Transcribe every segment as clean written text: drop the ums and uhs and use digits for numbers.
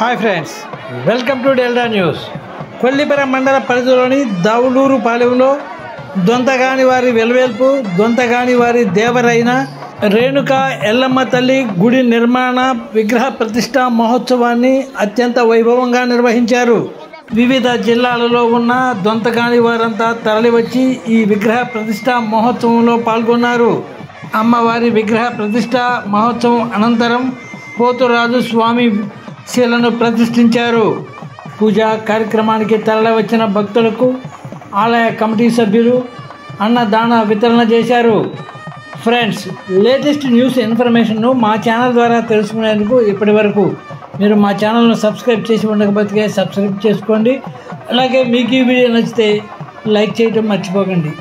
Hi friends, welcome to delta news. Kollipuram మండల పరిధిలోని దౌలూరు పాలెంలో దొంతగాని వారి వెలువేల్పు, దొంతగాని వారి దేవరైన రేణుకా ఎల్లమ్మ తల్లి గుడి నిర్మాణ విగ్రహ ప్రతిష్ఠా మహోత్సవాన్ని అత్యంత వైభవంగా నిర్వహించారు. వివిధ జిల్లాలలో ఉన్న దొంతగాని వారంతా తరలివచ్చి ఈ విగ్రహ ప్రతిష్ఠా మహోత్సవంలో పాల్గొన్నారు. అమ్మవారి విగ్రహ ప్రతిష్ఠా మహోత్సవం అనంతరం పోతురాజు స్వామి శిలను ప్రతిష్ఠించారు. పూజా కార్యక్రమానికి తరలివచ్చిన భక్తులకు ఆలయ కమిటీ సభ్యులు అన్నదాన వితరణ చేశారు. ఫ్రెండ్స్, లేటెస్ట్ న్యూస్ ఇన్ఫర్మేషన్ను మా ఛానల్ ద్వారా తెలుసుకునేందుకు ఇప్పటి వరకు మీరు మా ఛానల్ను సబ్స్క్రైబ్ చేసి ఉండకపోతే సబ్స్క్రైబ్ చేసుకోండి. అలాగే మీకు ఈ వీడియో నచ్చితే లైక్ చేయడం మర్చిపోకండి.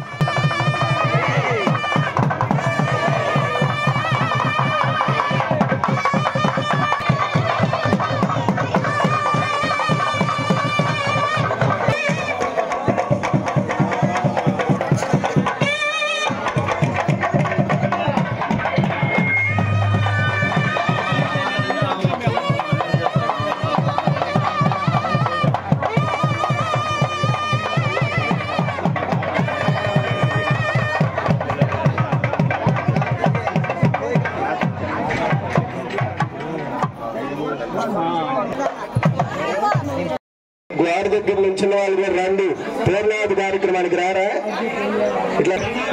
గోడ దగ్గర నుంచి వాళ్ళు మీరు రండి. పూర్ణాది కార్యక్రమానికి రారా? ఇట్లా వేసుకోండి.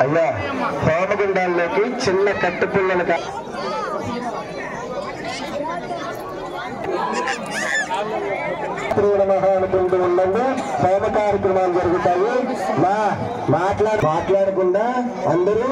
అయ్యా, హోమగుండాల్లోకి చిన్న కట్టుపుల్లలు అనుకుంటూ ఉండండి. హోమ కార్యక్రమాలు జరుగుతాయి. మాట్లాడకుండా అందరూ